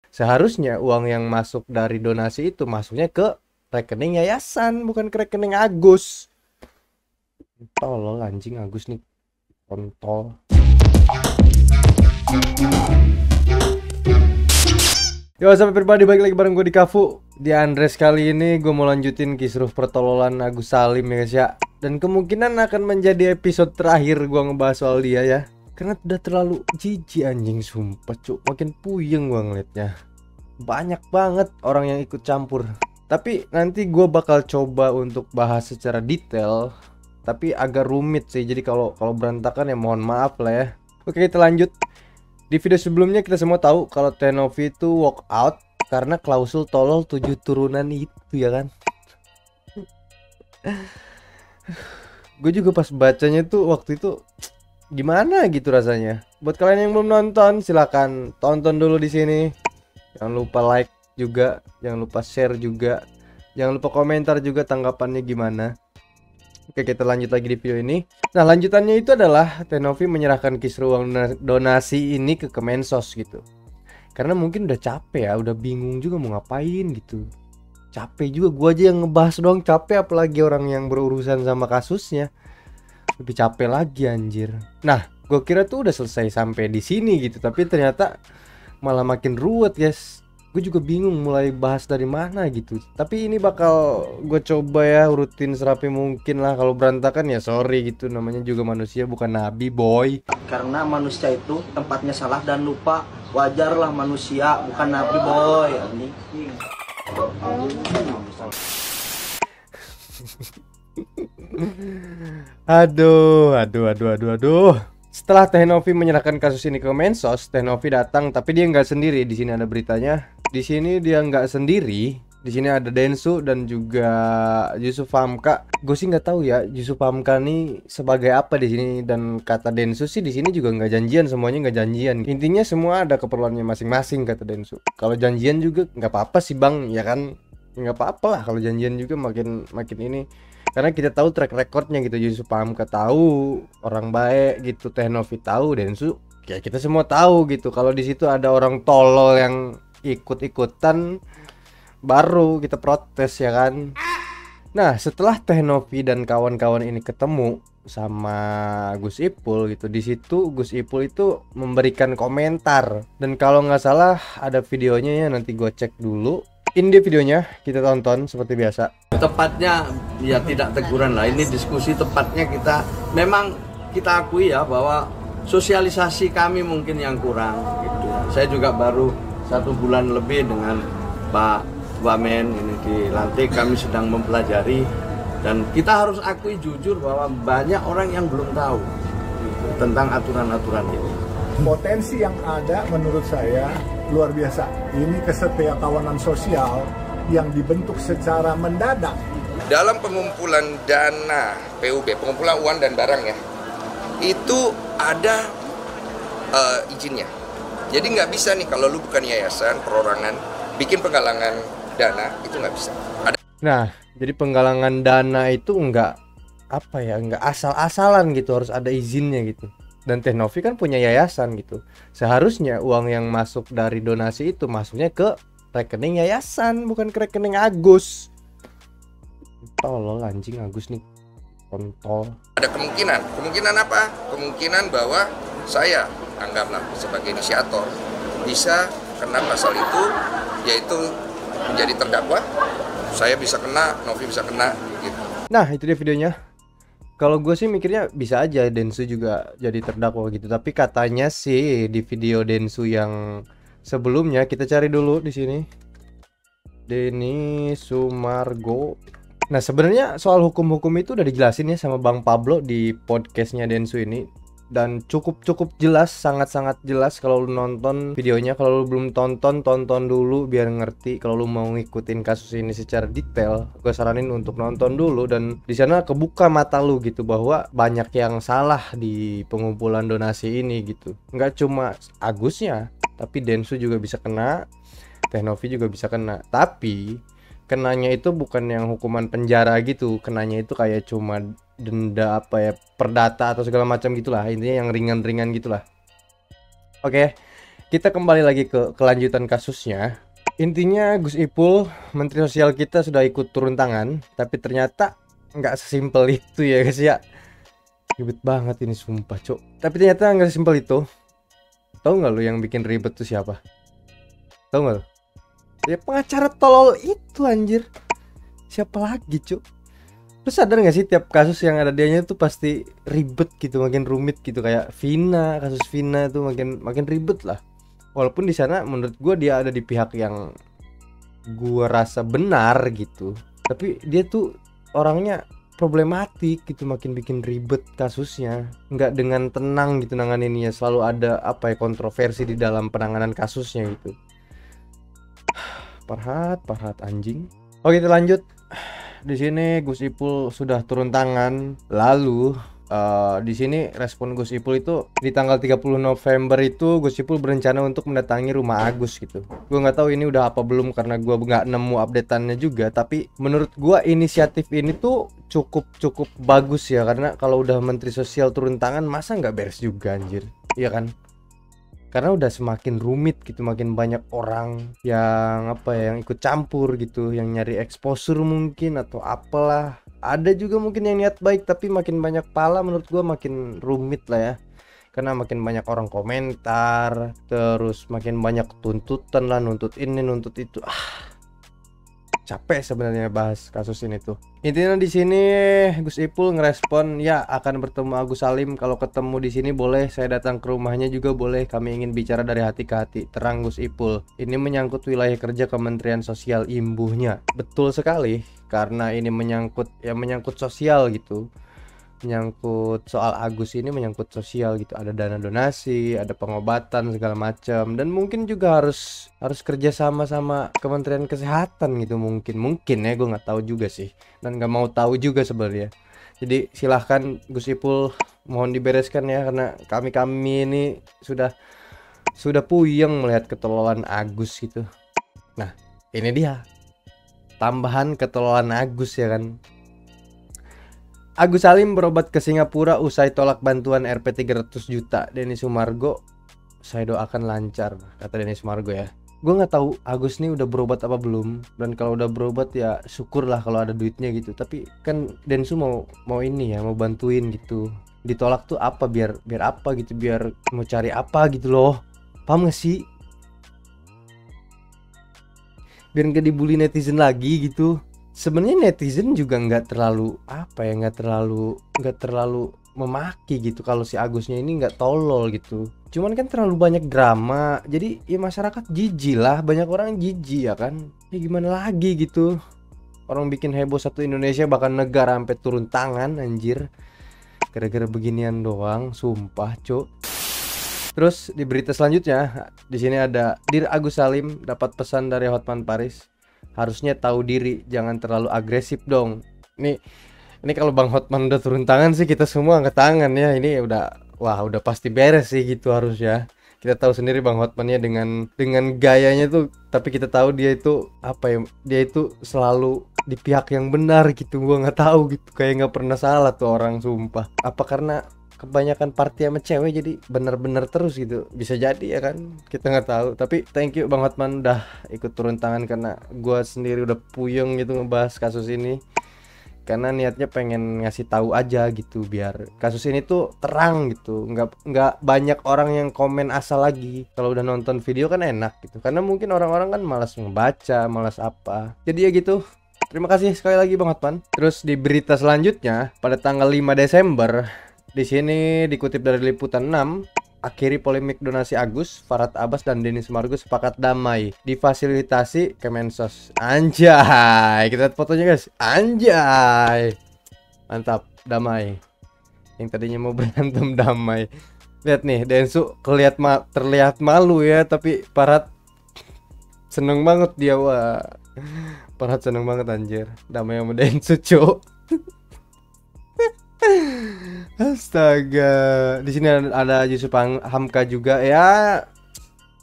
Seharusnya uang yang masuk dari donasi itu masuknya ke rekening yayasan, bukan ke rekening Agus. Tolol anjing Agus nih, kontol. Yo, sampai pribadi balik lagi bareng gue di Kafu. Di Andres kali ini gue mau lanjutin kisruh pertololan Agus Salim ya guys ya. Dan kemungkinan akan menjadi episode terakhir gue ngebahas soal dia ya. Karena udah terlalu jijik anjing, sumpah cuk. Makin puyeng gue ngeliatnya. Banyak banget orang yang ikut campur. Tapi nanti gue bakal coba untuk bahas secara detail. Tapi agak rumit sih. Jadi kalau berantakan ya mohon maaf lah ya. Oke, kita lanjut. Di video sebelumnya kita semua tahu kalau Teh Novi itu walk out karena klausul tolol 7 turunan itu ya kan. Gue juga pas bacanya tuh waktu itu gimana gitu rasanya. Buat kalian yang belum nonton silahkan tonton dulu di sini. Jangan lupa like juga, jangan lupa share juga, jangan lupa komentar juga tanggapannya gimana. Oke, kita lanjut lagi di video ini. Nah, lanjutannya itu adalah Teh Novi menyerahkan kisruh uang donasi ini ke Kemensos gitu. Karena mungkin udah capek ya, udah bingung juga mau ngapain gitu. Capek juga, gua aja yang ngebahas doang capek, apalagi orang yang berurusan sama kasusnya. Lebih capek lagi anjir. Nah, gua kira tuh udah selesai sampai di sini gitu, tapi ternyata malah makin ruwet guys. Gue juga bingung mulai bahas dari mana gitu. Tapi ini bakal gue coba ya urutin serapi mungkin lah. Kalau berantakan ya sorry gitu, namanya juga manusia bukan nabi boy. Karena manusia itu tempatnya salah dan lupa. Wajarlah manusia bukan nabi boy. Aduh. Setelah Teh Novi menyerahkan kasus ini ke Mensos, Teh Novi datang, tapi dia nggak sendiri. Di sini ada beritanya. Di sini dia nggak sendiri. Di sini ada Densu dan juga Yusuf Hamka. Gue sih nggak tahu ya Yusuf Hamka nih sebagai apa di sini, dan kata Densu sih di sini juga nggak janjian, semuanya nggak janjian. Intinya semua ada keperluannya masing-masing kata Densu. Kalau janjian juga nggak apa-apa sih bang, ya kan? Nggak apa-apa lah kalau janjian juga makin ini. Karena kita tahu track recordnya gitu. Yusuf Hamka tahu orang baik gitu, Teh Novi tahu, Densu ya kita semua tahu gitu. Kalau di situ ada orang tolol yang ikut-ikutan baru kita protes ya kan. Nah, setelah Teh Novi dan kawan-kawan ini ketemu sama Gus Ipul gitu, di situ Gus Ipul itu memberikan komentar, dan kalau nggak salah ada videonya ya, nanti gue cek dulu. Ini dia videonya, kita tonton seperti biasa. Tepatnya ya tidak teguran lah, ini diskusi. Tepatnya kita memang kita akui ya bahwa sosialisasi kami mungkin yang kurang gitu. Saya juga baru 1 bulan lebih dengan Pak Wamen ini dilantik, kami sedang mempelajari, dan kita harus akui jujur bahwa banyak orang yang belum tahu gitu, tentang aturan-aturan ini. Potensi yang ada menurut saya luar biasa. Ini kesetiakawanan sosial yang dibentuk secara mendadak. Dalam pengumpulan dana PUB, pengumpulan uang dan barang ya, itu ada izinnya. Jadi nggak bisa nih kalau lu bukan yayasan, perorangan, bikin penggalangan dana, itu nggak bisa. Nah, jadi penggalangan dana itu nggak apa ya, nggak asal-asalan gitu, harus ada izinnya gitu. Dan Teh Novi kan punya yayasan gitu. Seharusnya uang yang masuk dari donasi itu masuknya ke rekening yayasan, bukan ke rekening Agus. Tolol anjing Agus nih, kontol. Ada kemungkinan apa? Kemungkinan bahwa saya anggaplah sebagai inisiator bisa kena pasal itu, yaitu menjadi terdakwa. Saya bisa kena, Novi bisa kena gitu. Nah, itu dia videonya. Kalau gue sih mikirnya bisa aja Densu juga jadi terdakwa gitu. Tapi katanya sih di video Densu yang sebelumnya, kita cari dulu di sini. Denny Sumargo. Nah, sebenarnya soal hukum-hukum itu udah dijelasin ya sama Bang Pablo di podcastnya Densu ini. Dan cukup jelas, sangat-sangat jelas kalau lu nonton videonya. Kalau lu belum tonton dulu biar ngerti. Kalau lu mau ngikutin kasus ini secara detail, gue saranin untuk nonton dulu, dan di sana kebuka mata lu gitu bahwa banyak yang salah di pengumpulan donasi ini gitu. Nggak cuma Agusnya, tapi Densu juga bisa kena, Teh Novi juga bisa kena. Tapi kenanya itu bukan yang hukuman penjara gitu, kenanya itu kayak cuma denda apa ya, perdata atau segala macam gitulah, intinya yang ringan-ringan gitulah. Oke, kita kembali lagi ke kelanjutan kasusnya. Intinya Gus Ipul, Menteri Sosial kita sudah ikut turun tangan, tapi ternyata nggak sesimpel itu ya guys ya. Ribet banget ini sumpah cok. Tapi ternyata nggak sesimpel itu. Tahu nggak lu yang bikin ribet tuh siapa? Tahu nggak lu? Ya pengacara tolol itu anjir. Siapa lagi cok? Lu sadar gak sih tiap kasus yang ada dianya tuh pasti ribet gitu, makin rumit gitu. Kayak Vina, kasus Vina tuh makin ribet lah. Walaupun di sana menurut gue dia ada di pihak yang gue rasa benar gitu, tapi dia tuh orangnya problematik gitu, makin bikin ribet kasusnya. Nggak dengan tenang gitu nanganinnya, selalu ada apa ya, kontroversi di dalam penanganan kasusnya gitu. Parhat anjing. Oke, kita lanjut. Di sini Gus Ipul sudah turun tangan. Lalu di sini respon Gus Ipul itu di tanggal 30 November itu Gus Ipul berencana untuk mendatangi rumah Agus gitu. Gue nggak tahu ini udah apa belum karena gue nggak nemu updateannya juga. Tapi menurut gue inisiatif ini tuh cukup bagus ya, karena kalau udah Menteri Sosial turun tangan masa nggak beres juga anjir, iya kan? Karena udah semakin rumit gitu, makin banyak orang yang apa ya, yang ikut campur gitu, yang nyari exposure mungkin atau apalah. Ada juga mungkin yang niat baik, tapi makin banyak pala menurut gua makin rumit lah ya. Karena makin banyak orang komentar, terus makin banyak tuntutan lah, nuntut ini nuntut itu. Capek sebenarnya bahas kasus ini tuh. Intinya di sini Gus Ipul ngerespon ya akan bertemu Agus Salim. Kalau ketemu di sini boleh, saya datang ke rumahnya juga boleh. Kami ingin bicara dari hati ke hati, terang Gus Ipul. Ini menyangkut wilayah kerja Kementerian Sosial imbuhnya. Betul sekali, karena ini menyangkut sosial gitu. Menyangkut soal Agus ini menyangkut sosial gitu, ada dana donasi, ada pengobatan segala macam, dan mungkin juga harus kerja sama Kementerian Kesehatan gitu, mungkin ya, gue nggak tahu juga sih dan nggak mau tahu juga sebenarnya. Jadi silahkan Gus Ipul, mohon dibereskan ya, karena kami ini sudah puyeng melihat ketololan Agus gitu. Nah ini dia tambahan ketololan Agus ya kan. Agus Salim berobat ke Singapura usai tolak bantuan Rp 300 juta. Denny Sumargo, saya doakan lancar, kata Denny Sumargo ya. Gue nggak tahu Agus nih udah berobat apa belum, dan kalau udah berobat ya syukurlah kalau ada duitnya gitu. Tapi kan Densu mau ini ya, mau bantuin gitu. Ditolak tuh apa, biar apa gitu, biar mau cari apa gitu loh. Paham gak sih? Biar nggak dibully netizen lagi gitu. Sebenarnya netizen juga nggak terlalu memaki gitu kalau si Agusnya ini nggak tolol gitu. Cuman kan terlalu banyak drama, jadi ya masyarakat jijik lah, banyak orang jijik ya kan. Ya gimana lagi gitu. Orang bikin heboh satu Indonesia, bahkan negara sampai turun tangan anjir. Gara-gara beginian doang, sumpah cuk. Terus di berita selanjutnya di sini ada Dir Agus Salim dapat pesan dari Hotman Paris. Harusnya tahu diri, jangan terlalu agresif dong. Ini kalau Bang Hotman udah turun tangan sih kita semua angkat tangan ya. Ini udah pasti beres sih gitu harusnya. Kita tahu sendiri Bang Hotmannya dengan gayanya tuh, tapi kita tahu dia itu apa ya? Dia itu selalu di pihak yang benar gitu. Gua nggak tahu gitu, kayak nggak pernah salah tuh orang, sumpah. Apa karena kebanyakan party sama cewek jadi bener-bener terus gitu, bisa jadi ya kan, kita nggak tahu. Tapi thank you Bang Hotman udah ikut turun tangan, karena gue sendiri udah puyeng gitu ngebahas kasus ini, karena niatnya pengen ngasih tahu aja gitu biar kasus ini tuh terang gitu, nggak banyak orang yang komen asal lagi. Kalau udah nonton video kan enak gitu, karena mungkin orang-orang kan malas ngebaca, malas apa, jadi ya gitu. Terima kasih sekali lagi Bang Hotman. Terus di berita selanjutnya pada tanggal 5 Desember di sini dikutip dari Liputan 6, akhiri polemik donasi Agus, Farhad Abbas dan Denny Sumargo sepakat damai, difasilitasi Kemensos. Anjay, kita lihat fotonya guys. Anjay, mantap, damai. Yang tadinya mau berantem damai. Lihat nih, Densu terlihat malu ya, tapi Farhad seneng banget dia, wah. Farhad seneng banget anjir, damai sama Densu cuk. Astaga, di sini ada Yusuf Hamka juga ya.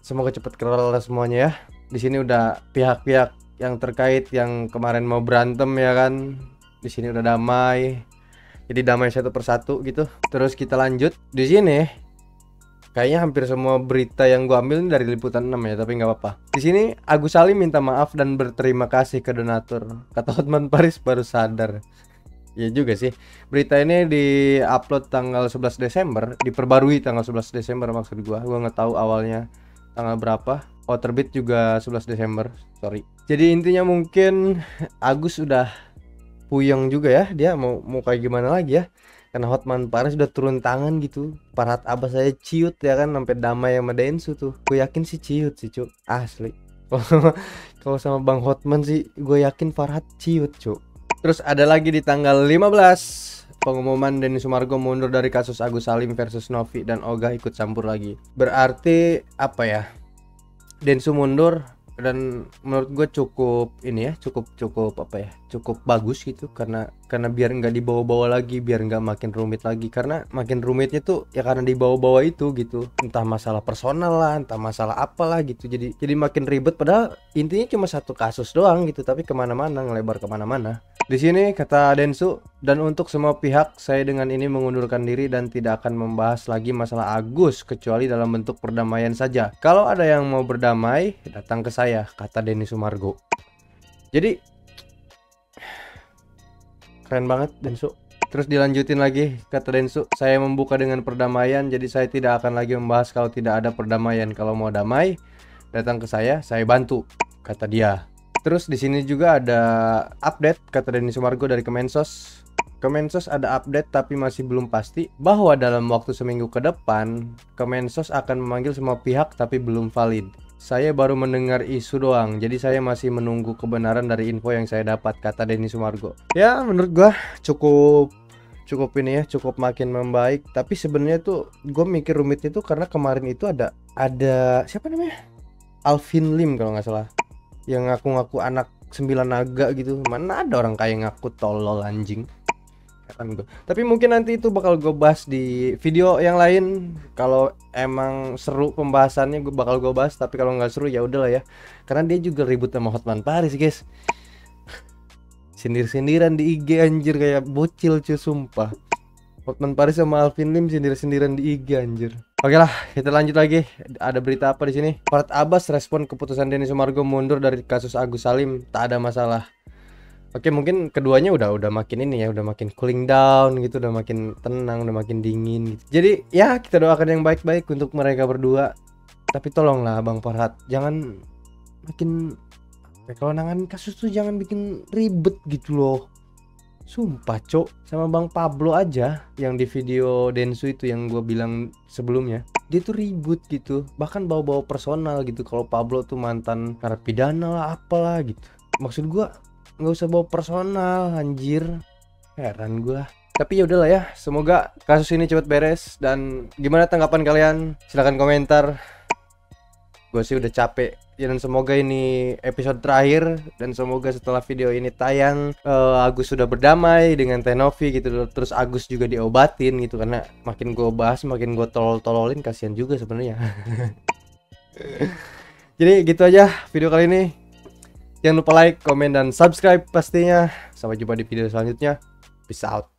Semoga cepat kelar semuanya ya. Di sini udah pihak-pihak yang terkait yang kemarin mau berantem ya kan. Di sini udah damai. Jadi damai satu persatu gitu. Terus kita lanjut di sini. Kayaknya hampir semua berita yang gue ambil ini dari Liputan 6 ya, tapi nggak apa-apa. Di sini Agus Salim minta maaf dan berterima kasih ke donatur. Kata Hotman Paris baru sadar. Ya juga sih. Berita ini di-upload tanggal 11 Desember, diperbarui tanggal 11 Desember maksud gua. Gua nggak tahu awalnya tanggal berapa. Oh, terbit juga 11 Desember. Sorry. Jadi intinya mungkin Agus udah puyeng juga ya. Dia mau kayak gimana lagi ya? Karena Hotman Paris udah turun tangan gitu. Farhad Abbas saya ciut ya kan sampai damai sama Densu tuh. Gue yakin sih ciut sih, Cuk. Asli. Kalau sama Bang Hotman sih gue yakin Farhad ciut, Cuk. Terus ada lagi di tanggal 15 pengumuman Denny Sumargo mundur dari kasus Agus Salim versus Novi dan Ogah ikut campur lagi. Berarti apa ya? Densu mundur dan menurut gue cukup ini ya, cukup apa ya? Cukup bagus gitu karena biar nggak dibawa-bawa lagi, biar nggak makin rumit lagi. Karena makin rumitnya tuh ya karena dibawa-bawa itu gitu. Entah masalah personal lah, entah masalah apalah gitu. Jadi makin ribet padahal intinya cuma satu kasus doang gitu, tapi kemana-mana, ngelebar kemana-mana. Di sini kata Densu, dan untuk semua pihak saya dengan ini mengundurkan diri dan tidak akan membahas lagi masalah Agus kecuali dalam bentuk perdamaian saja. Kalau ada yang mau berdamai, datang ke saya, kata Denny Sumargo. Jadi keren banget Densu. Terus dilanjutin lagi kata Densu, saya membuka dengan perdamaian, jadi saya tidak akan lagi membahas kalau tidak ada perdamaian. Kalau mau damai, datang ke saya bantu, kata dia. Terus di sini juga ada update kata Denny Sumargo dari Kemensos. Kemensos ada update tapi masih belum pasti bahwa dalam waktu seminggu ke depan Kemensos akan memanggil semua pihak tapi belum valid. Saya baru mendengar isu doang, jadi saya masih menunggu kebenaran dari info yang saya dapat, kata Denny Sumargo. Ya menurut gua cukup ini ya, cukup makin membaik. Tapi sebenarnya tuh gue mikir rumitnya tuh karena kemarin itu ada siapa namanya, Alvin Lim kalau nggak salah, yang ngaku-ngaku anak 9 naga gitu. Mana ada orang kayak ngaku, tolol anjing. Tapi mungkin nanti itu bakal gue bahas di video yang lain. Kalau emang seru pembahasannya bakal gue bahas, tapi kalau nggak seru ya udahlah ya. Karena dia juga ribut sama Hotman Paris, guys. Sindir-sindiran di IG anjir kayak bocil cuy, sumpah. Hotman Paris sama Alvin Lim sindir-sindiran di IG anjir. Oke lah, kita lanjut lagi. Ada berita apa di sini? Farhad Abbas respon keputusan Denny Sumargo mundur dari kasus Agus Salim, tak ada masalah. Oke, mungkin keduanya udah makin ini ya, udah makin cooling down gitu, udah makin tenang, udah makin dingin gitu. Jadi ya kita doakan yang baik-baik untuk mereka berdua. Tapi tolonglah Bang Farhad, jangan makin kalau nanganin kasus tuh jangan bikin ribet gitu loh. Sumpah cok, sama Bang Pablo aja yang di video Densu itu yang gue bilang sebelumnya, dia tuh ribut gitu, bahkan bawa-bawa personal gitu. Kalau Pablo tuh mantan narapidana lah apalah gitu. Maksud gue nggak usah bawa personal anjir, heran gue. Tapi ya udahlah ya, semoga kasus ini cepat beres. Dan gimana tanggapan kalian? Silahkan komentar. Gue sih udah capek ya, dan semoga ini episode terakhir, dan semoga setelah video ini tayang Agus sudah berdamai dengan Tenovi gitu. Terus Agus juga diobatin gitu, karena makin gue bahas makin gue tolol-tololin, kasihan juga sebenarnya. Jadi gitu aja video kali ini. Jangan lupa like, komen, dan subscribe pastinya. Sampai jumpa di video selanjutnya. Peace out.